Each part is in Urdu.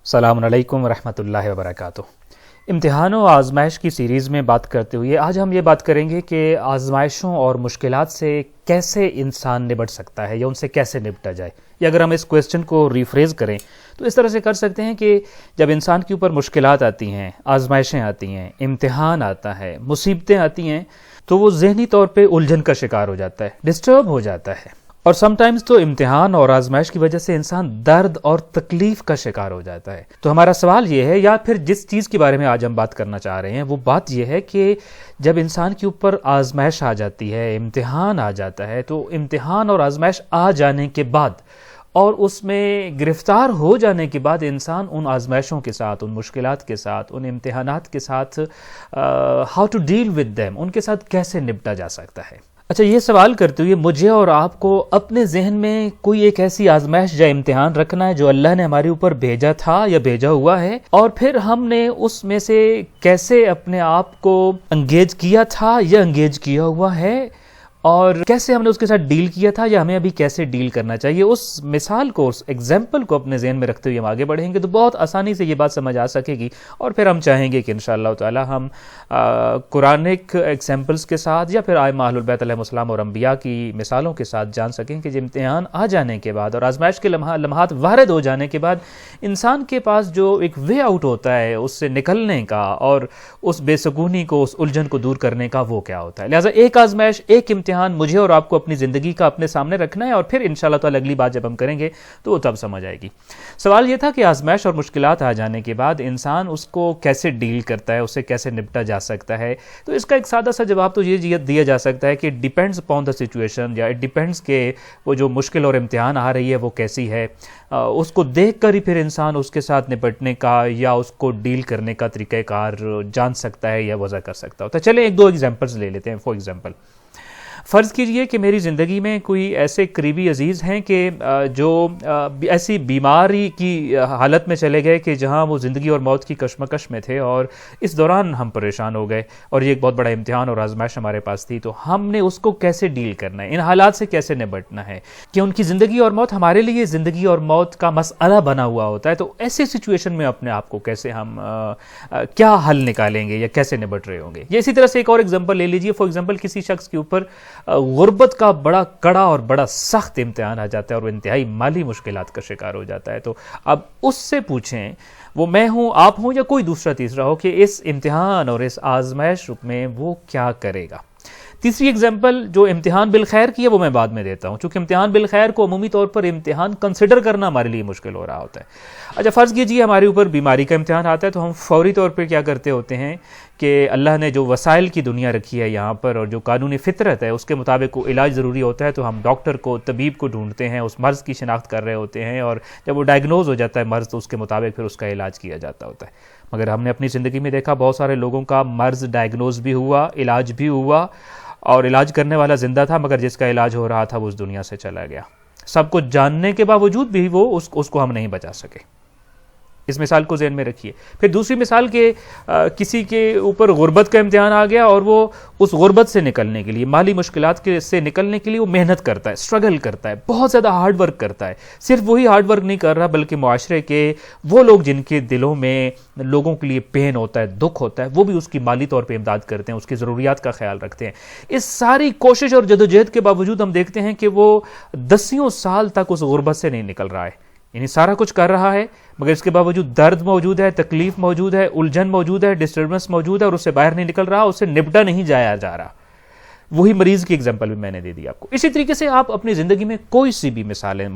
السلام علیکم ورحمۃ اللہ وبرکاتہ۔ امتحان و آزمائش کی سیریز میں بات کرتے ہوئے آج ہم یہ بات کریں گے کہ آزمائشوں اور مشکلات سے کیسے انسان نبٹ سکتا ہے یا ان سے کیسے نپٹا جائے، یا اگر ہم اس کویسچن کو ریفریز کریں تو اس طرح سے کر سکتے ہیں کہ جب انسان کے اوپر مشکلات آتی ہیں، آزمائشیں آتی ہیں، امتحان آتا ہے، مصیبتیں آتی ہیں، تو وہ ذہنی طور پہ الجھن کا شکار ہو جاتا ہے، ڈسٹرب ہو جاتا ہے، اور سم ٹائمز تو امتحان اور آزمائش کی وجہ سے انسان درد اور تکلیف کا شکار ہو جاتا ہے۔ تو ہمارا سوال یہ ہے، یا پھر جس چیز کے بارے میں آج ہم بات کرنا چاہ رہے ہیں، وہ بات یہ ہے کہ جب انسان کے اوپر آزمائش آ جاتی ہے، امتحان آ جاتا ہے، تو امتحان اور آزمائش آ جانے کے بعد اور اس میں گرفتار ہو جانے کے بعد انسان ان آزمائشوں کے ساتھ، ان مشکلات کے ساتھ، ان امتحانات کے ساتھ how to deal with them, ان کے ساتھ کیسے نپٹا جا سکتا ہے۔ اچھا، یہ سوال کرتے ہوئے مجھے اور آپ کو اپنے ذہن میں کوئی ایک ایسی آزمائش یا امتحان رکھنا ہے جو اللہ نے ہمارے اوپر بھیجا تھا یا بھیجا ہوا ہے، اور پھر ہم نے اس میں سے کیسے اپنے آپ کو انگیج کیا تھا یا انگیج کیا ہوا ہے، اور کیسے ہم نے اس کے ساتھ ڈیل کیا تھا یا ہمیں ابھی کیسے ڈیل کرنا چاہیے۔ اس مثال کو، اس ایگزامپل کو اپنے ذہن میں رکھتے ہوئے ہم آگے بڑھیں گے تو بہت آسانی سے یہ بات سمجھ آ سکے گی، اور پھر ہم چاہیں گے کہ انشاءاللہ تعالی ہم قرآنک ایگزامپلس کے ساتھ یا پھر ائمہ اہل البیت علیہم السلام اور انبیاء کی مثالوں کے ساتھ جان سکیں کہ امتحان آ جانے کے بعد اور آزمائش کے لمحات وارد ہو جانے کے بعد انسان کے پاس جو ایک وے آؤٹ ہوتا ہے اس سے نکلنے کا اور اس بے سکونی کو، اس الجھن کو دور کرنے کا، وہ کیا ہوتا ہے۔ لہٰذا ایک آزمائش، ایک امتحان مجھے اور آپ کو اپنی زندگی کا اپنے سامنے رکھنا ہے، اور پھر انشاءاللہ تعالی اگلی بات جب ہم کریں گے تو وہ تب سمجھ آئے گی۔ سوال یہ تھا کہ آزمائش اور مشکلات آ جانے کے بعد انسان اس کو کیسے ڈیل کرتا ہے، اسے کیسے نپٹا جا سکتا ہے۔ تو اس کا ایک سادہ سا جواب تو یہ دیا جا سکتا ہے کہ ڈیپینڈز اپون دا سچویشن، یا اٹ ڈیپینڈز کہ وہ جو مشکل اور امتحان آ رہی ہے وہ کیسی ہے، اس کو دیکھ کر ہی پھر انسان اس کے ساتھ نپٹنے کا یا اس کو ڈیل کرنے کا طریقہ کار جان سکتا ہے یا وضع کر سکتا ہوتا ہے۔ چلیں ایک دو ایگزامپلز لے لیتے ہیں۔ فار ایگزامپل، فرض کیجئے کہ میری زندگی میں کوئی ایسے قریبی عزیز ہیں کہ جو ایسی بیماری کی حالت میں چلے گئے کہ جہاں وہ زندگی اور موت کی کشمکش میں تھے، اور اس دوران ہم پریشان ہو گئے، اور یہ ایک بہت بڑا امتحان اور آزمائش ہمارے پاس تھی۔ تو ہم نے اس کو کیسے ڈیل کرنا ہے، ان حالات سے کیسے نپٹنا ہے کہ ان کی زندگی اور موت ہمارے لیے زندگی اور موت کا مسئلہ بنا ہوا ہوتا ہے۔ تو ایسی سچویشن میں اپنے آپ کو کیسے ہم کیا حل نکالیں گے یا کیسے نپٹ رہے ہوں گے۔ یہ اسی طرح سے ایک اور ایگزامپل لے لیجئے۔ فار ایگزامپل، کسی شخص کے اوپر غربت کا بڑا کڑا اور بڑا سخت امتحان آ جاتا ہے اور وہ انتہائی مالی مشکلات کا شکار ہو جاتا ہے۔ تو اب اس سے پوچھیں، وہ میں ہوں، آپ ہوں، یا کوئی دوسرا تیسرا ہو، کہ اس امتحان اور اس آزمائش میں وہ کیا کرے گا۔ تیسری ایگزامپل جو امتحان بالخیر کی ہے وہ میں بعد میں دیتا ہوں، چونکہ امتحان بالخیر کو عمومی طور پر امتحان کنسیڈر کرنا ہمارے لیے مشکل ہو رہا ہوتا ہے۔ اچھا، فرض کیجیے ہمارے اوپر بیماری کا امتحان آتا ہے، تو ہم فوری طور پہ کیا کرتے ہوتے ہیں کہ اللہ نے جو وسائل کی دنیا رکھی ہے یہاں پر، اور جو قانونی فطرت ہے اس کے مطابق وہ علاج ضروری ہوتا ہے، تو ہم ڈاکٹر کو، طبیب کو ڈھونڈتے ہیں، اس مرض کی شناخت کر رہے ہوتے ہیں، اور جب وہ ڈائگنوز ہو جاتا ہے مرض تو اس کے مطابق پھر اس کا علاج کیا جاتا ہوتا ہے۔ مگر ہم نے اپنی زندگی میں دیکھا بہت سارے لوگوں کا مرض ڈائگنوز بھی ہوا، علاج بھی ہوا، اور علاج کرنے والا زندہ تھا، مگر جس کا علاج ہو رہا تھا وہ اس دنیا سے چلا گیا۔ سب کچھ جاننے کے باوجود بھی وہ اس کو ہم نہیں بچا سکے۔ اس مثال کو ذہن میں رکھیے۔ پھر دوسری مثال کہ کسی کے اوپر غربت کا امتحان آ گیا، اور وہ اس غربت سے نکلنے کے لیے، مالی مشکلات سے نکلنے کے لیے وہ محنت کرتا ہے، اسٹرگل کرتا ہے، بہت زیادہ ہارڈ ورک کرتا ہے۔ صرف وہی ہارڈ ورک نہیں کر رہا بلکہ معاشرے کے وہ لوگ جن کے دلوں میں لوگوں کے لیے پین ہوتا ہے، دکھ ہوتا ہے، وہ بھی اس کی مالی طور پہ امداد کرتے ہیں، اس کی ضروریات کا خیال رکھتے ہیں۔ اس ساری کوشش اور جدوجہد کے باوجود ہم دیکھتے ہیں کہ وہ 10 سال تک اس غربت سے نہیں نکل رہا ہے، یعنی سارا کچھ کر رہا ہے مگر اس کے باوجود درد موجود ہے، تکلیف موجود ہے، الجھن موجود ہے، ڈسٹربنس موجود ہے، اور اس سے باہر نہیں نکل رہا، اس سے نپٹا نہیں جایا جا رہا۔ وہی مریض کی ایگزامپل بھی میں نے دے دی آپ کو۔ اسی طریقے سے آپ اپنی زندگی میں کوئی سی بھی مثالیں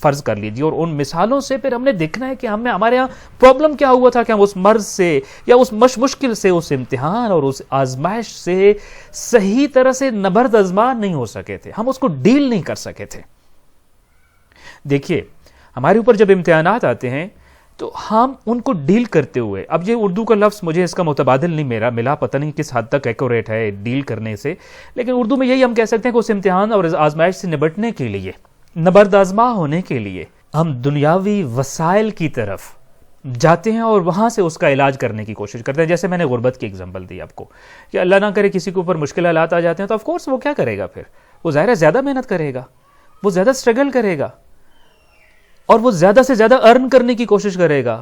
فرض کر لیجیے، اور ان مثالوں سے پھر ہم نے دیکھنا ہے کہ ہمارے یہاں پرابلم کیا ہوا تھا کہ ہم اس مرض سے یا اس مشکل سے، اس امتحان اور اس آزمائش سے صحیح طرح سے نبرد آزمان نہیں ہو سکے تھے، ہم اس کو ڈیل نہیں کر سکے تھے۔ دیکھیے، ہمارے اوپر جب امتحانات آتے ہیں تو ہم ان کو ڈیل کرتے ہوئے، اب یہ اردو کا لفظ مجھے اس کا متبادل نہیں ملا، پتہ نہیں کس حد تک ایکوریٹ ہے ڈیل کرنے سے، لیکن اردو میں یہی ہم کہہ سکتے ہیں کہ اس امتحان اور آزمائش سے نبٹنے کے لیے، نبرد آزما ہونے کے لیے ہم دنیاوی وسائل کی طرف جاتے ہیں اور وہاں سے اس کا علاج کرنے کی کوشش کرتے ہیں۔ جیسے میں نے غربت کی ایگزامپل دی آپ کو، کہ اللہ نہ کرے کسی کے اوپر مشکل حالات آ جاتے ہیں تو آف کورس وہ کیا کرے گا، پھر وہ ظاہر ہے زیادہ محنت کرے گا، وہ زیادہ اسٹرگل کرے گا، اور وہ زیادہ سے زیادہ ارن کرنے کی کوشش کرے گا،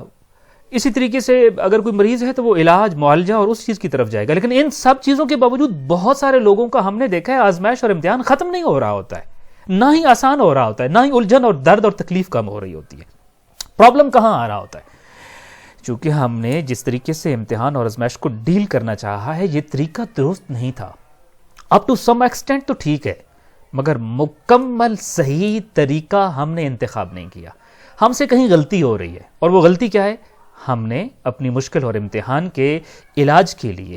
اسی طریقے سے اگر کوئی مریض ہے تو وہ علاج معالجہ اور اس چیز کی طرف جائے گا. لیکن ان سب چیزوں کے باوجود بہت سارے لوگوں کا ہم نے دیکھا ہے آزمائش اور امتحان ختم نہیں ہو رہا ہوتا ہے, نہ ہی آسان ہو رہا ہوتا ہے, نہ ہی الجھن اور درد اور تکلیف کم ہو رہی ہوتی ہے. پرابلم کہاں آ رہا ہوتا ہے؟ چونکہ ہم نے جس طریقے سے امتحان اور آزمائش کو ڈیل کرنا چاہا ہے یہ طریقہ درست نہیں تھا. اپ ٹو سم ایکسٹینٹ تو ٹھیک ہے, مگر مکمل صحیح طریقہ ہم نے انتخاب نہیں کیا. ہم سے کہیں غلطی ہو رہی ہے, اور وہ غلطی کیا ہے؟ ہم نے اپنی مشکل اور امتحان کے علاج کے لیے,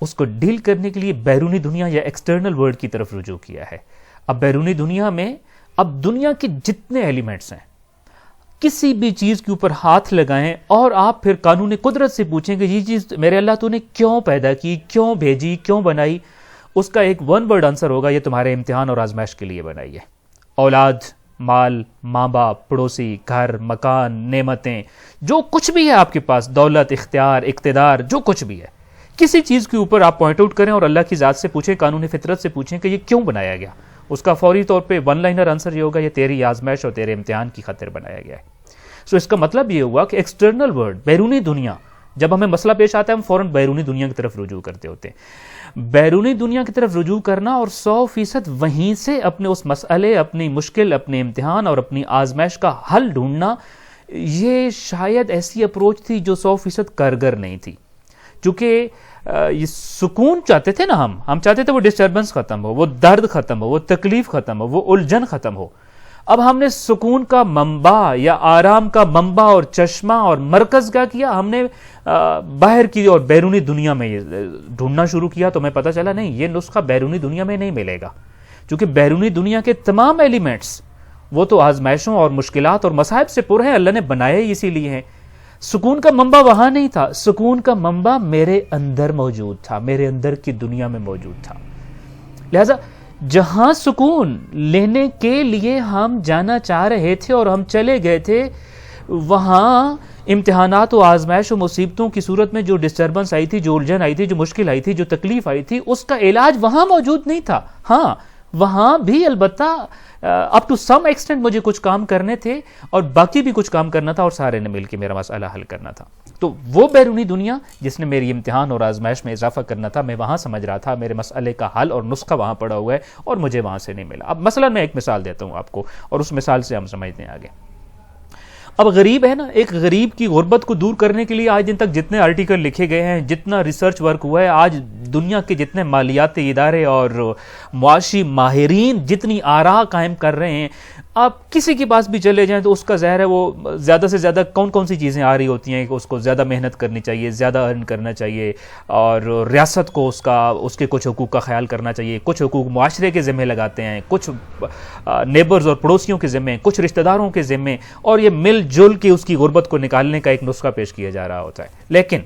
اس کو ڈیل کرنے کے لیے بیرونی دنیا یا ایکسٹرنل ورلڈ کی طرف رجوع کیا ہے. اب بیرونی دنیا میں اب دنیا کے جتنے ایلیمنٹس ہیں, کسی بھی چیز کے اوپر ہاتھ لگائیں اور آپ پھر قانون قدرت سے پوچھیں کہ یہ چیز میرے اللہ تو نے کیوں پیدا کی, کیوں بھیجی, کیوں بنائی, اس کا ایک ون ورڈ آنسر ہوگا یہ تمہارے امتحان اور آزمائش کے لیے بنائی ہے. اولاد, مال, ماں باپ, پڑوسی, گھر, مکان, نعمتیں, جو کچھ بھی ہے آپ کے پاس, دولت, اختیار, اقتدار, جو کچھ بھی ہے, کسی چیز کے اوپر آپ پوائنٹ آؤٹ کریں اور اللہ کی ذات سے پوچھیں, قانون فطرت سے پوچھیں کہ یہ کیوں بنایا گیا. اس کا فوری طور پہ ون لائنر آنسر یہ ہوگا یہ تیری آزمائش اور تیرے امتحان کی خاطر بنایا گیا ہے. سو اس کا مطلب یہ ہوا کہ ایکسٹرنل ورلڈ, بیرونی دنیا, جب ہمیں مسئلہ پیش آتا ہے ہم فوراً بیرونی دنیا کی طرف رجوع کرتے ہوتے ہیں. بیرونی دنیا کی طرف رجوع کرنا اور 100% وہیں سے اپنے اس مسئلے, اپنی مشکل, اپنے امتحان اور اپنی آزمائش کا حل ڈھونڈنا, یہ شاید ایسی اپروچ تھی جو 100% کارگر نہیں تھی. چونکہ یہ سکون چاہتے تھے نا, ہم چاہتے تھے وہ ڈسٹربنس ختم ہو, وہ درد ختم ہو, وہ تکلیف ختم ہو, وہ الجھن ختم ہو. اب ہم نے سکون کا منبع یا آرام کا منبع اور چشمہ اور مرکز کیا کیا, ہم نے باہر کی اور بیرونی دنیا میں یہ ڈھونڈنا شروع کیا. تو ہمیں پتہ چلا نہیں, یہ نسخہ بیرونی دنیا میں نہیں ملے گا, کیونکہ بیرونی دنیا کے تمام ایلیمنٹس وہ تو آزمائشوں اور مشکلات اور مصائب سے پر ہیں, اللہ نے بنائے ہی اسی لیے ہیں. سکون کا منبع وہاں نہیں تھا, سکون کا منبع میرے اندر موجود تھا, میرے اندر کی دنیا میں موجود تھا. لہذا جہاں سکون لینے کے لیے ہم جانا چاہ رہے تھے اور ہم چلے گئے تھے, وہاں امتحانات و آزمائش و مصیبتوں کی صورت میں جو ڈسٹربنس آئی تھی, جو الجھن آئی تھی, جو مشکل آئی تھی, جو تکلیف آئی تھی, اس کا علاج وہاں موجود نہیں تھا. ہاں وہاں بھی البتہ اپ ٹو سم ایکسٹینٹ مجھے کچھ کام کرنے تھے اور باقی بھی کچھ کام کرنا تھا, اور سارے نے مل کے میرا مسئلہ حل کرنا تھا. تو وہ بیرونی دنیا جس نے میری امتحان اور آزمائش میں اضافہ کرنا تھا, میں وہاں سمجھ رہا تھا, میرے مسئلے کا حل اور نسخہ وہاں پڑا ہوا ہے اور مجھے وہاں سے نہیں ملا. اب مثلا میں ایک مثال دیتا ہوں آپ کو, اور اس مثال سے ہم سمجھتے ہیں آگے. اب غریب ہے نا, ایک غریب کی غربت کو دور کرنے کے لیے آج دن تک جتنے آرٹیکل لکھے گئے ہیں, جتنا ریسرچ ورک ہوا ہے, آج دنیا کے جتنے مالیاتی ادارے اور معاشی ماہرین جتنی آراء قائم کر رہے ہیں, آپ کسی کے پاس بھی چلے جائیں تو اس کا ظاہر ہے وہ زیادہ سے زیادہ کون سی چیزیں آ رہی ہوتی ہیں کہ اس کو زیادہ محنت کرنی چاہیے, زیادہ ارن کرنا چاہیے, اور ریاست کو اس کے کچھ حقوق کا خیال کرنا چاہیے, کچھ حقوق معاشرے کے ذمہ لگاتے ہیں, کچھ نیبرز اور پڑوسیوں کے ذمہ, کچھ رشتہ داروں کے ذمہ, اور یہ مل جل کے اس کی غربت کو نکالنے کا ایک نسخہ پیش کیا جا رہا ہوتا ہے. لیکن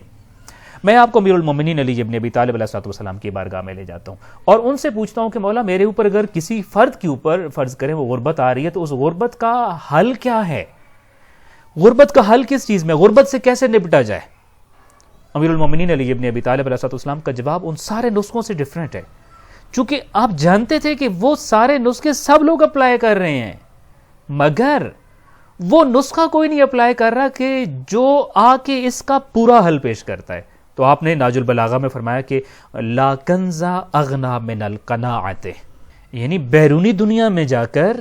میں آپ کو امیر المومنین علی ابن ابی طالب علیہ السلام کی بارگاہ میں لے جاتا ہوں اور ان سے پوچھتا ہوں کہ مولا میرے اوپر اگر کسی فرد کے اوپر فرض کریں وہ غربت آ رہی ہے تو اس غربت کا حل کیا ہے؟ غربت کا حل کس چیز میں, غربت سے کیسے نپٹا جائے؟ امیر المومنین علی ابن ابی طالب علیہ السلام کا جواب ان سارے نسخوں سے ڈیفرنٹ ہے, چونکہ آپ جانتے تھے کہ وہ سارے نسخے سب لوگ اپلائی کر رہے ہیں, مگر وہ نسخہ کوئی نہیں اپلائی کر رہا کہ جو آ کے اس کا پورا حل پیش کرتا ہے. تو آپ نے ناج البلاغہ میں فرمایا کہ لا کنزا اغنا من القناعت, یعنی بیرونی دنیا میں جا کر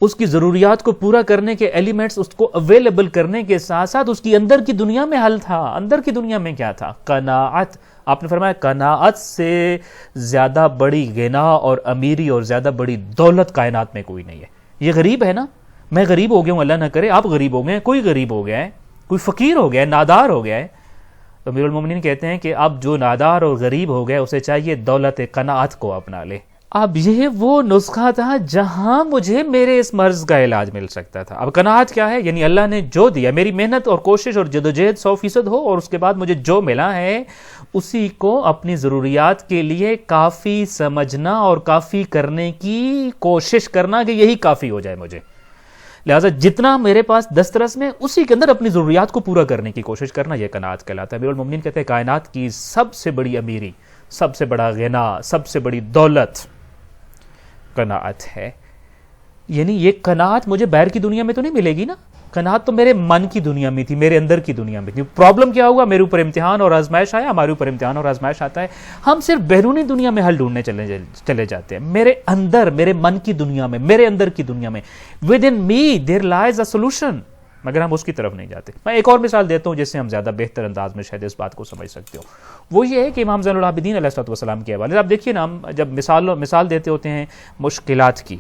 اس کی ضروریات کو پورا کرنے کے ایلیمنٹس اس کو اویلیبل کرنے کے ساتھ ساتھ اس کی اندر کی دنیا میں حل تھا. اندر کی دنیا میں کیا تھا؟ قناعت. آپ نے فرمایا قناعت سے زیادہ بڑی غنا اور امیری اور زیادہ بڑی دولت کائنات میں کوئی نہیں ہے. یہ غریب ہے نا, میں غریب ہو گیا ہوں, اللہ نہ کرے آپ غریب ہو گئے ہیں, کوئی غریب ہو گیا ہے, کوئی فقیر ہو گیا ہے, نادار ہو گیا ہے. تو امیر المومنین کہتے ہیں کہ اب جو نادار اور غریب ہو گیا اسے چاہیے دولت قناعت کو اپنا لے. اب یہ وہ نسخہ تھا جہاں مجھے میرے اس مرض کا علاج مل سکتا تھا. اب قناعت کیا ہے؟ یعنی اللہ نے جو دیا, میری محنت اور کوشش اور جدوجہد 100% ہو, اور اس کے بعد مجھے جو ملا ہے اسی کو اپنی ضروریات کے لیے کافی سمجھنا اور کافی کرنے کی کوشش کرنا کہ یہی کافی ہو جائے مجھے. لہٰذا جتنا میرے پاس دسترس میں اسی کے اندر اپنی ضروریات کو پورا کرنے کی کوشش کرنا, یہ قناعت کہلاتا ہے. امیر المومنین کہتے ہیں کائنات کی سب سے بڑی امیری, سب سے بڑا غنا, سب سے بڑی دولت قناعت ہے. یعنی یہ قناعت مجھے باہر کی دنیا میں تو نہیں ملے گی نا, قناعت تو میرے من کی دنیا میں تھی، میرے اندر کی دنیا میں تھی. پرابلم کیا ہوا؟ میرے اوپر امتحان اور آزمائش آیا. ہمارے اوپر امتحان اور آزمائش آتا ہے، ہم صرف بیرونی دنیا میں حل ڈھونڈنے چلے جاتے ہیں. میرے اندر، میرے من کی دنیا میں، میرے اندر کی دنیا میں with in me there لائز a solution, مگر ہم اس کی طرف نہیں جاتے. میں ایک اور مثال دیتا ہوں جس سے ہم زیادہ بہتر انداز میں شاید اس بات کو سمجھ سکتے ہو. وہ یہ ہے کہ امام زین العابدین علیہ الصلوۃ والسلام کے حوالے سے آپ دیکھیے نا، ہم جب مثال دیتے ہوتے ہیں مشکلات کی،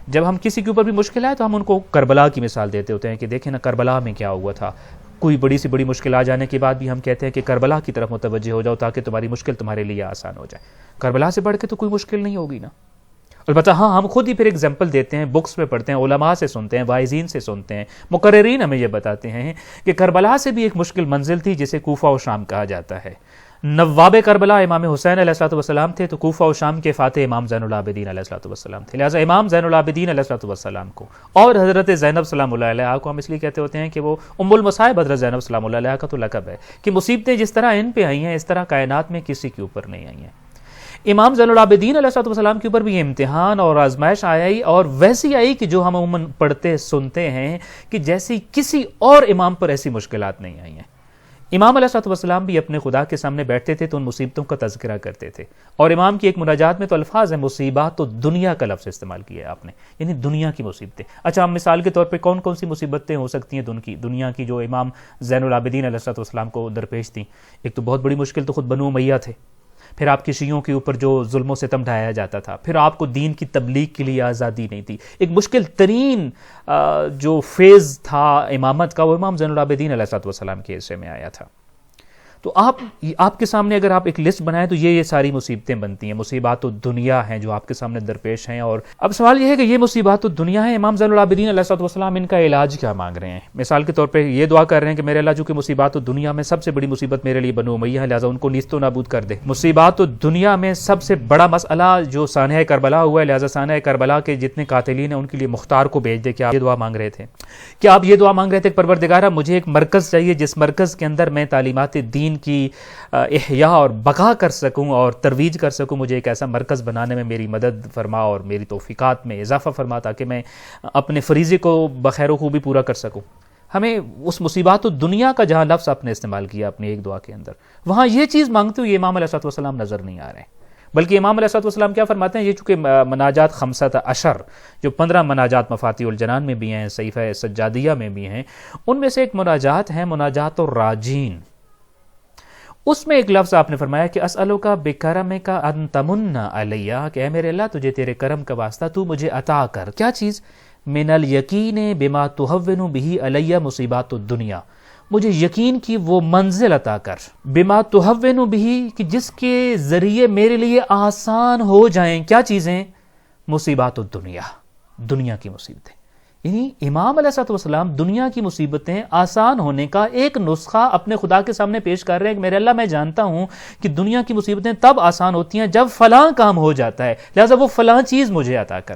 جب ہم کسی کے اوپر بھی مشکل آئے تو ہم ان کو کربلا کی مثال دیتے ہوتے ہیں کہ دیکھیں نا کربلا میں کیا ہوا تھا. کوئی بڑی سی بڑی مشکل آ جانے کے بعد بھی ہم کہتے ہیں کہ کربلا کی طرف متوجہ ہو جاؤ تاکہ تمہاری مشکل تمہارے لیے آسان ہو جائے. کربلا سے بڑھ کے تو کوئی مشکل نہیں ہوگی نا. البتہ ہاں، ہم خود ہی پھر ایگزامپل دیتے ہیں، بکس میں پڑھتے ہیں، علماء سے سنتے ہیں، واعظین سے سنتے ہیں، مقررین ہمیں یہ بتاتے ہیں کہ کربلا سے بھی ایک مشکل منزل تھی جسے کوفہ و شام کہا جاتا ہے. نواب کربلا امام حسین علیہ الصلوۃ والسلام تھے، تو کوفہ و شام کے فاتح امام زین العابدین علیہ الصلوۃ والسلام تھے. لہٰذا امام زین العابدین علیہ الصلوۃ والسلام کو اور حضرت زینب سلام اللہ علیہا کو ہم اس لیے کہتے ہوتے ہیں کہ وہ ام المصائب حضرت زینب سلام اللہ علیہا کا تو لقب ہے کہ مصیبتیں جس طرح ان پہ آئی ہیں اس طرح کائنات میں کسی کے اوپر نہیں آئی ہیں. امام زین العابدین علیہ الصلوۃ والسلام کے اوپر بھی امتحان اور آزمائش آئی، اور ویسی آئی کہ جو ہم عموماً پڑھتے سنتے ہیں کہ جیسی کسی اور امام پر ایسی مشکلات نہیں آئی ہیں. امام علیہ الصلوۃ والسلام بھی اپنے خدا کے سامنے بیٹھتے تھے تو ان مصیبتوں کا تذکرہ کرتے تھے، اور امام کی ایک مناجات میں تو الفاظ ہیں مصیبات تو دنیا کا لفظ استعمال کیا ہے آپ نے، یعنی دنیا کی مصیبتیں. اچھا، ہم مثال کے طور پہ کون کون سی مصیبتیں ہو سکتی ہیں دنیا کی جو امام زین العابدین علیہ الصلوۃ والسلام کو درپیش تھیں؟ ایک تو بہت بڑی مشکل تو خود بنو امیہ تھے، پھر آپ کے شیعوں کے اوپر جو ظلم و ستم ڈھایا جاتا تھا، پھر آپ کو دین کی تبلیغ کے لیے آزادی نہیں تھی. ایک مشکل ترین جو فیز تھا امامت کا وہ امام زین العابدین علیہ الصلوۃ والسلام کے حصے میں آیا تھا. تو آپ کے سامنے اگر آپ ایک لسٹ بنائیں تو یہ ساری مصیبتیں بنتی ہیں. مصیبات تو دنیا ہیں جو آپ کے سامنے درپیش ہیں، اور اب سوال یہ ہے کہ یہ مصیبات تو دنیا ہیں، امام زین العابدین علیہ الصلوۃ والسلام ان کا علاج کیا مانگ رہے ہیں؟ مثال کے طور پہ یہ دعا کر رہے ہیں کہ میرے اللہ چونکہ مصیبات تو دنیا میں سب سے بڑی مصیبت میرے لیے بنو امیہ ہے، لہٰذا ان کو نیست و نابود کر دے. مصیبات تو دنیا میں سب سے بڑا مسئلہ جو سانحہ کربلا ہوا ہے، لہٰذا سانحہ کربلا کے جتنے قاتلین ہیں ان کے لیے مختار کو بھیج دے. کیا آپ یہ دعا مانگ رہے تھے؟ کیا آپ یہ دعا مانگ رہے تھے کہ پروردگارہ مجھے ایک مرکز چاہیے جس مرکز کے اندر میں تعلیمات دین کی احیاء اور بقا کر سکوں اور ترویج کر سکوں؟ مجھے ایک ایسا مرکز بنانے میں میری مدد فرما اور میری توفیقات میں اضافہ فرما تاکہ میں اپنے فریضے کو بخیر و خوبی پورا کر سکوں. ہمیں اس مصیبات و دنیا کا جہاں لفظ آپ نے استعمال کیا اپنی ایک دعا کے اندر، وہاں یہ چیز مانگتے ہوئے امام علیہ الصلوۃ والسلام نظر نہیں آ رہے ہیں. بلکہ امام علیہ الصلوۃ والسلام کیا فرماتے ہیں؟ یہ چونکہ مناجات 15 جو 15 مناجات مفاتیح الجنان میں بھی ہیں، صحیفہ سجادیہ میں بھی ہیں، ان میں سے ایک مناجات ہے مناجات الراجین. اس میں ایک لفظ آپ نے فرمایا کہ اسألک بکرمک ان تمن علی، کہ اے میرے اللہ تجھے تیرے کرم کا واسطہ تو مجھے عطا کر کیا چیز؟ من الیقین بما تہون بہ علی مصیبات الدنیا، مجھے یقین کی وہ منزل عطا کر، بما تہون بہ، کہ جس کے ذریعے میرے لیے آسان ہو جائیں کیا چیزیں؟ مصیبات الدنیا، دنیا کی مصیبتیں. یعنی امام علیہ الصلوۃ والسلام دنیا کی مصیبتیں آسان ہونے کا ایک نسخہ اپنے خدا کے سامنے پیش کر رہے ہیں کہ میرے اللہ میں جانتا ہوں کہ دنیا کی مصیبتیں تب آسان ہوتی ہیں جب فلاں کام ہو جاتا ہے، لہٰذا وہ فلاں چیز مجھے عطا کر.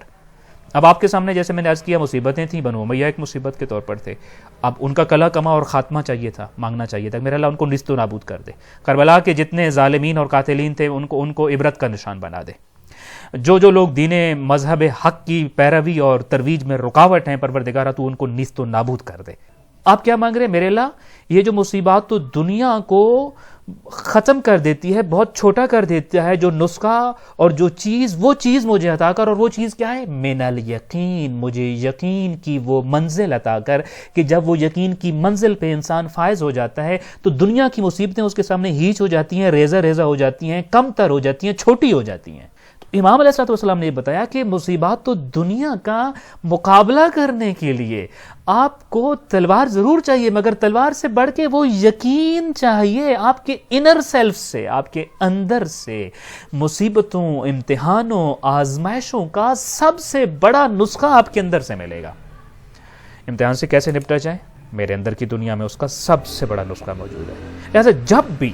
اب آپ کے سامنے جیسے میں نے عرض کیا مصیبتیں تھیں، بنو امیہ ایک مصیبت کے طور پر تھے. اب ان کا کلا کما اور خاتمہ چاہیے تھا، مانگنا چاہیے تھا میرے اللہ ان کو نیست و نابود کر دے. کربلا کے جتنے ظالمین اور قاتلین تھے ان کو عبرت کا نشان بنا دے. جو لوگ دین مذہب حق کی پیروی اور ترویج میں رکاوٹ ہیں، پروردگارہ تو ان کو نیست و نابود کر دے. آپ کیا مانگ رہے ہیں؟ میرے اللہ یہ جو مصیبات تو دنیا کو ختم کر دیتی ہے، بہت چھوٹا کر دیتا ہے، جو نسخہ اور جو چیز وہ چیز مجھے عطا کر. اور وہ چیز کیا ہے؟ من الیقین، مجھے یقین کی وہ منزل عطا کر کہ جب وہ یقین کی منزل پہ انسان فائز ہو جاتا ہے تو دنیا کی مصیبتیں اس کے سامنے ہیچ ہو جاتی ہیں، ریزہ ریزہ ہو جاتی ہیں، کم تر ہو جاتی ہیں، چھوٹی ہو جاتی ہیں. امام علیہ الصلوۃ والسلام نے یہ بتایا کہ مصیبات تو دنیا کا مقابلہ کرنے کے لیے آپ کو تلوار ضرور چاہیے، مگر تلوار سے بڑھ کے وہ یقین چاہیے آپ کے انر سیلف سے، آپ کے اندر سے. مصیبتوں، امتحانوں، آزمائشوں کا سب سے بڑا نسخہ آپ کے اندر سے ملے گا. امتحان سے کیسے نپٹا جائے؟ میرے اندر کی دنیا میں اس کا سب سے بڑا نسخہ موجود ہے. لہٰذا جب بھی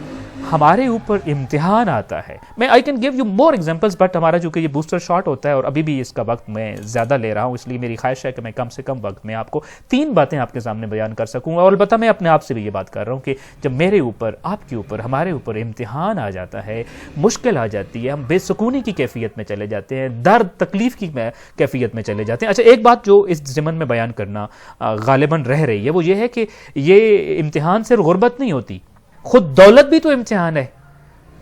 ہمارے اوپر امتحان آتا ہے. میں I can give you more examples, but ہمارا جو کہ یہ بوسٹر شاٹ ہوتا ہے اور ابھی بھی اس کا وقت میں زیادہ لے رہا ہوں، اس لیے میری خواہش ہے کہ میں کم سے کم وقت میں آپ کو 3 باتیں آپ کے سامنے بیان کر سکوں. اور البتہ میں اپنے آپ سے بھی یہ بات کر رہا ہوں کہ جب میرے اوپر، آپ کے اوپر، ہمارے اوپر امتحان آ جاتا ہے، مشکل آ جاتی ہے، ہم بے سکونی کی کیفیت میں چلے جاتے ہیں، درد تکلیف کی کیفیت میں چلے جاتے ہیں. اچھا، ایک بات جو اس ضمن میں بیان کرنا غالباً رہ رہی ہے وہ یہ ہے کہ یہ امتحان صرف غربت نہیں ہوتی، خود دولت بھی تو امتحان ہے.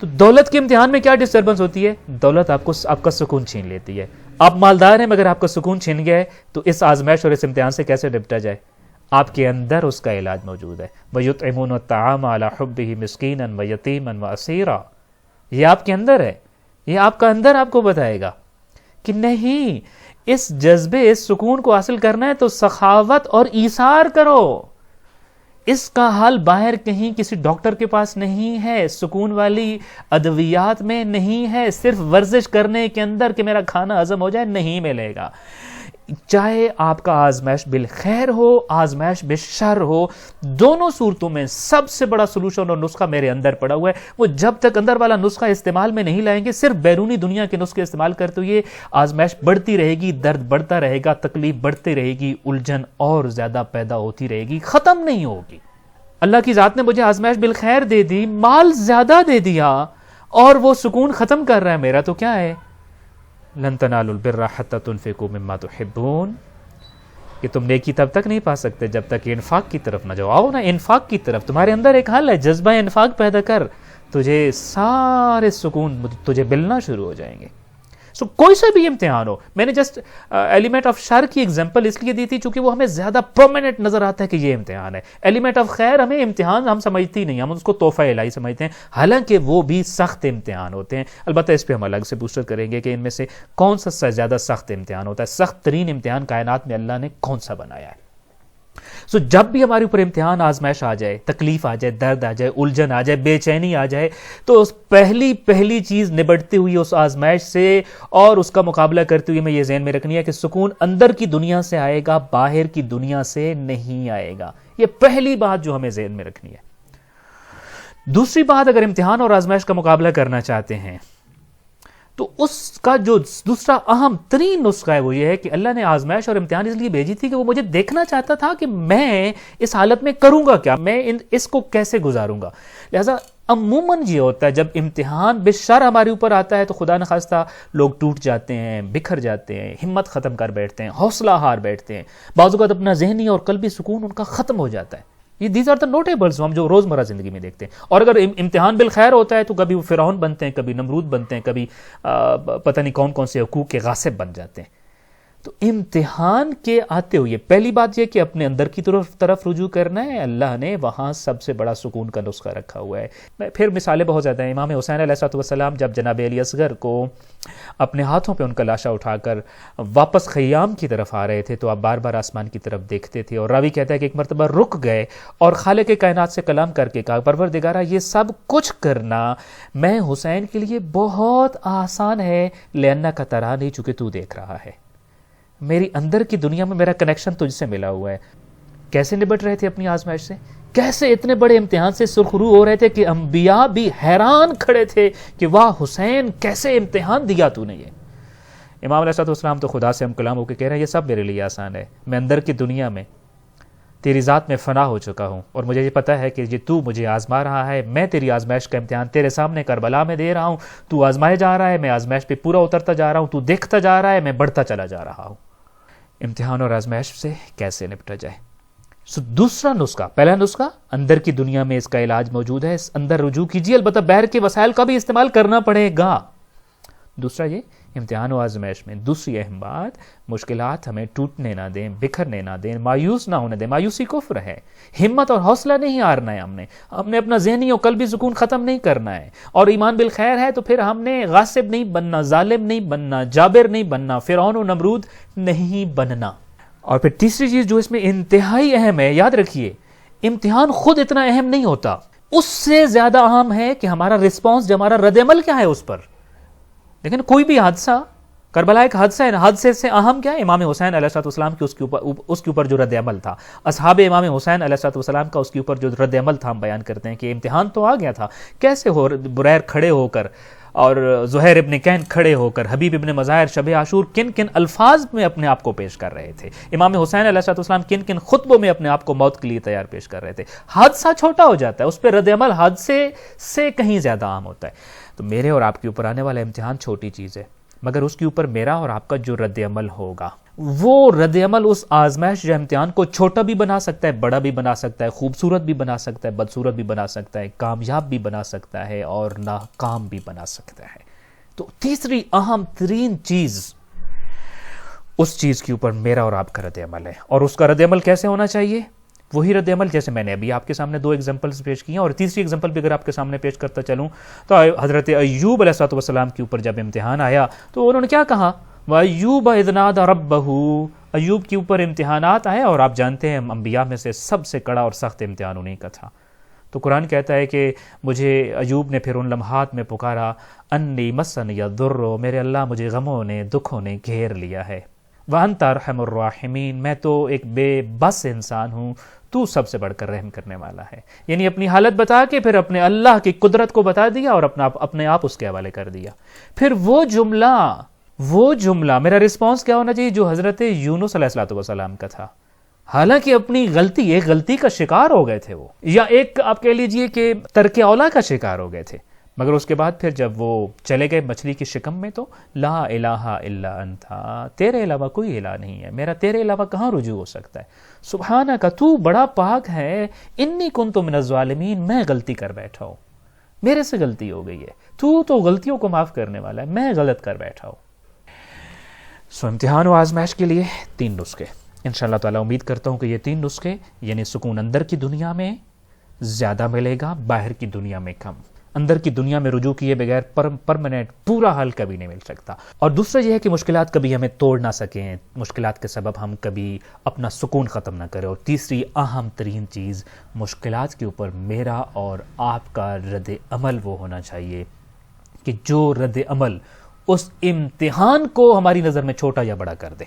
تو دولت کے امتحان میں کیا ڈسٹربنس ہوتی ہے؟ دولت آپ کا سکون چھین لیتی ہے. آپ مالدار ہیں مگر آپ کا سکون چھین گیا ہے، تو اس آزمائش اور اس امتحان سے کیسے نپٹا جائے؟ آپ کے اندر اس کا علاج موجود ہے. وَيُطْعِمُونَ الطَّعَامَ عَلَى حُبِّهِ مِسْكِينًا وَيَتِيمًا وَأَسِيرًا. یہ آپ کے اندر ہے، یہ آپ کا اندر آپ کو بتائے گا کہ نہیں، اس جذبے، اس سکون کو حاصل کرنا ہے تو سخاوت اور ایثار کرو. اس کا حل باہر کہیں کسی ڈاکٹر کے پاس نہیں ہے، سکون والی ادویات میں نہیں ہے، صرف ورزش کرنے کے اندر کہ میرا کھانا ہضم ہو جائے نہیں ملے گا. چاہے آپ کا آزمائش بالخیر ہو، آزمائش بالشر ہو، دونوں صورتوں میں سب سے بڑا سلوشن اور نسخہ میرے اندر پڑا ہوا ہے. وہ جب تک اندر والا نسخہ استعمال میں نہیں لائیں گے، صرف بیرونی دنیا کے نسخے استعمال کرتے ہوئے آزمائش بڑھتی رہے گی، درد بڑھتا رہے گا، تکلیف بڑھتی رہے گی، الجھن اور زیادہ پیدا ہوتی رہے گی، ختم نہیں ہوگی. اللہ کی ذات نے مجھے آزمائش بالخیر دے دی، مال زیادہ دے دیا اور وہ سکون ختم کر رہا ہے میرا، تو کیا ہے؟ لن تنالوا البر حتى تنفقوا مما تحبون، کہ تم نیکی تب تک نہیں پا سکتے جب تک انفاق کی طرف نہ جاؤ. آؤ نا انفاق کی طرف، تمہارے اندر ایک حل ہے، جذبہ انفاق پیدا کر، تجھے سارے سکون تجھے ملنا شروع ہو جائیں گے. سو کوئی سا بھی امتحان ہو، میں نے جسٹ ایلیمنٹ آف شر کی ایگزامپل اس لیے دی تھی چونکہ وہ ہمیں زیادہ پرومیننٹ نظر آتا ہے کہ یہ امتحان ہے. ایلیمنٹ آف خیر ہمیں امتحان ہم سمجھتے ہی نہیں، ہم اس کو تحفہ الہی سمجھتے ہیں، حالانکہ وہ بھی سخت امتحان ہوتے ہیں. البتہ اس پہ ہم الگ سے بوسٹر کریں گے کہ ان میں سے کون سا زیادہ سخت امتحان ہوتا ہے، سخت ترین امتحان کائنات میں اللہ نے کون سا بنایا ہے. سو جب بھی ہمارے اوپر امتحان، آزمائش آ جائے، تکلیف آ جائے، درد آ جائے، الجھن آ جائے، بے چینی آ جائے، تو اس پہلی چیز نبٹتے ہوئی اس آزمائش سے اور اس کا مقابلہ کرتے ہوئے میں یہ ذہن میں رکھنی ہے کہ سکون اندر کی دنیا سے آئے گا، باہر کی دنیا سے نہیں آئے گا. یہ پہلی بات جو ہمیں ذہن میں رکھنی ہے. دوسری بات، اگر امتحان اور آزمائش کا مقابلہ کرنا چاہتے ہیں تو اس کا جو دوسرا اہم ترین نسخہ ہے وہ یہ ہے کہ اللہ نے آزمائش اور امتحان اس لیے بھیجی تھی کہ وہ مجھے دیکھنا چاہتا تھا کہ میں اس حالت میں کروں گا کیا، میں اس کو کیسے گزاروں گا. لہذا عموماً یہ ہوتا ہے جب امتحان بالشر ہمارے اوپر آتا ہے تو خدا نخواستہ لوگ ٹوٹ جاتے ہیں، بکھر جاتے ہیں، ہمت ختم کر بیٹھتے ہیں، حوصلہ ہار بیٹھتے ہیں، بعض اوقات اپنا ذہنی اور قلبی سکون ان کا ختم ہو جاتا ہے. یہ دیز آر دا نوٹیبلز ہم جو روزمرہ زندگی میں دیکھتے ہیں. اور اگر امتحان بالخیر ہوتا ہے تو کبھی وہ فرعون بنتے ہیں، کبھی نمرود بنتے ہیں، کبھی پتہ نہیں کون کون سے حقوق کے غاصب بن جاتے ہیں. تو امتحان کے آتے ہوئے پہلی بات یہ کہ اپنے اندر کی طرف رجوع کرنا ہے. اللہ نے وہاں سب سے بڑا سکون کا نسخہ رکھا ہوا ہے. پھر مثالیں بہت زیادہ ہیں. امام حسین علیہ السلام جب جناب علی اصغر کو اپنے ہاتھوں پہ ان کا لاشا اٹھا کر واپس خیام کی طرف آ رہے تھے تو آپ بار بار آسمان کی طرف دیکھتے تھے، اور راوی کہتا ہے کہ ایک مرتبہ رک گئے اور خالق کائنات سے کلام کر کے کہا، پروردگارا یہ سب کچھ کرنا میں حسین کے لیے بہت آسان ہے، لأنک ترانی، چونکہ تو دیکھ رہا ہے، میری اندر کی دنیا میں میرا کنیکشن تجھ سے ملا ہوا ہے. کیسے نبٹ رہے تھے اپنی آزمائش سے، کیسے اتنے بڑے امتحان سے سرخرو ہو رہے تھے کہ انبیاء بھی حیران کھڑے تھے کہ واہ حسین کیسے امتحان دیا تو نے. یہ امام علیہ السلام تو خدا سے ہم کلام ہو کے کہہ رہے ہیں یہ سب میرے لیے آسان ہے، میں اندر کی دنیا میں تیری ذات میں فنا ہو چکا ہوں، اور مجھے یہ پتا ہے کہ تو مجھے آزما رہا ہے، میں تیری آزمائش کا امتحان تیرے سامنے کربلا میں دے رہا ہوں، تو آزمائے جا رہا ہے، میں آزمائش پہ پورا اترتا جا رہا ہوں، تو دیکھتا جا رہا ہے، میں بڑھتا چلا جا رہا ہوں. امتحان اور آزمائش سے کیسے نپٹا جائے. دوسرا نسخہ، پہلا نسخہ اندر کی دنیا میں اس کا علاج موجود ہے، اس اندر رجوع کیجیے، البتہ باہر کے وسائل کا بھی استعمال کرنا پڑے گا. دوسرا یہ امتحان و آزمائش میں دوسری اہم بات، مشکلات ہمیں ٹوٹنے نہ دیں، بکھرنے نہ دیں، مایوس نہ ہونے دیں. مایوسی کفر ہے. ہمت اور حوصلہ نہیں ہارنا ہے، ہم نے اپنا ذہنی اور قلبی سکون ختم نہیں کرنا ہے. اور ایمان بالخیر ہے تو پھر ہم نے غاصب نہیں بننا، ظالم نہیں بننا، جابر نہیں بننا، فرعون و نمرود نہیں بننا. اور پھر تیسری چیز جو اس میں انتہائی اہم ہے، یاد رکھیے امتحان خود اتنا اہم نہیں ہوتا، اس سے زیادہ اہم ہے کہ ہمارا رسپانس، جو ہمارا رد عمل کیا ہے اس پر. لیکن کوئی بھی حادثہ کربلا ایک حادثہ ہے، حادثے سے اہم کیا ہے؟ امام حسین علیہ السلام کی اس کے اوپر جو رد عمل تھا، اصحاب امام حسین علیہ السلام کا اس کے اوپر جو رد عمل تھا، ہم بیان کرتے ہیں کہ امتحان تو آ گیا تھا، کیسے بریر کھڑے ہو کر اور زہیر ابن کین کھڑے ہو کر حبیب ابن مظاہر شب عاشور کن کن الفاظ میں اپنے آپ کو پیش کر رہے تھے، امام حسین علیہ السلام کن کن خطبوں میں اپنے آپ کو موت کے لیے تیار پیش کر رہے تھے۔ حادثہ چھوٹا ہو جاتا ہے، اس پہ رد عمل حادثے سے کہیں زیادہ عام ہوتا ہے۔ تو میرے اور آپ کے اوپر آنے والا امتحان چھوٹی چیز ہے، مگر اس کے اوپر میرا اور آپ کا جو رد عمل ہوگا، وہ رد عمل اس آزمائش یا امتحان کو چھوٹا بھی بنا سکتا ہے، بڑا بھی بنا سکتا ہے، خوبصورت بھی بنا سکتا ہے، بدصورت بھی بنا سکتا ہے، کامیاب بھی بنا سکتا ہے اور ناکام بھی بنا سکتا ہے۔ تو تیسری اہم ترین چیز، اس چیز کے اوپر میرا اور آپ کا رد عمل ہے، اور اس کا رد عمل کیسے ہونا چاہیے؟ وہی رد عمل جیسے میں نے ابھی آپ کے سامنے 2 ایگزامپلز پیش کی ہیں، اور تیسری ایگزامپل بھی اگر آپ کے سامنے پیش کرتا چلوں تو حضرت ایوب علیہ السلام کے اوپر جب امتحان آیا تو انہوں نے کیا کہا؟ وَأَيُّوبَ إِذْ نَادَى رَبَّهُ، ایوب کے اوپر امتحانات آئے، اور آپ جانتے ہیں انبیاء میں سے سب سے کڑا اور سخت امتحان انہیں کا تھا۔ تو قرآن کہتا ہے کہ مجھے ایوب نے پھر ان لمحات میں پکارا، انی مسنی الضر، میرے اللہ مجھے غموں نے دکھوں نے گھیر لیا ہے، وَأَنْتَ أَرْحَمُ الرَّاحِمِينَ، میں تو ایک بے بس انسان ہوں، تو سب سے بڑھ کر رحم کرنے والا ہے۔ یعنی اپنی حالت بتا کے پھر اپنے اللہ کی قدرت کو بتا دیا اور اپنے آپ اس کے حوالے کر دیا۔ پھر وہ جملہ میرا رسپانس کیا ہونا چاہیے جو حضرت یونس علیہ السلام کا تھا، حالانکہ اپنی ایک غلطی کا شکار ہو گئے تھے وہ، یا ایک آپ کہہ لیجئے کہ ترک اولا کا شکار ہو گئے تھے، مگر اس کے بعد پھر جب وہ چلے گئے مچھلی کی شکم میں تو لا الہ الا انت، تیرے علاوہ کوئی الہ نہیں ہے، میرا تیرے علاوہ کہاں رجوع ہو سکتا ہے، سبحانک، تو بڑا پاک ہے، انی کنت من الظالمین، میں غلطی کر بیٹھا ہوں، میرے سے غلطی ہو گئی ہے، تو غلطیوں کو معاف کرنے والا ہے، میں غلط کر بیٹھا ہوں۔ امتحان و آزمائش کے لیے 3 نسخے، انشاءاللہ تعالیٰ امید کرتا ہوں کہ یہ 3 نسخے، یعنی سکون اندر کی دنیا میں زیادہ ملے گا، باہر کی دنیا میں کم۔ اندر کی دنیا میں رجوع کیے بغیر پرماننٹ پورا حل کبھی نہیں مل سکتا، اور دوسرا یہ ہے کہ مشکلات کبھی ہمیں توڑ نہ سکیں، مشکلات کے سبب ہم کبھی اپنا سکون ختم نہ کریں، اور تیسری اہم ترین چیز، مشکلات کے اوپر میرا اور آپ کا رد عمل وہ ہونا چاہیے کہ جو رد عمل اس امتحان کو ہماری نظر میں چھوٹا یا بڑا کر دے۔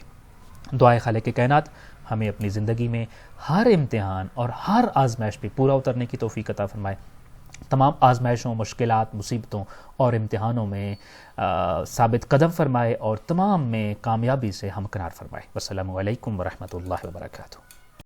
دعائے خالق کائنات ہمیں اپنی زندگی میں ہر امتحان اور ہر آزمائش پہ پورا اترنے کی توفیق عطا فرمائے، تمام آزمائشوں، مشکلات، مصیبتوں اور امتحانوں میں ثابت قدم فرمائے، اور تمام میں کامیابی سے ہمکنار فرمائے۔ والسلام علیکم ورحمۃ اللہ وبرکاتہ۔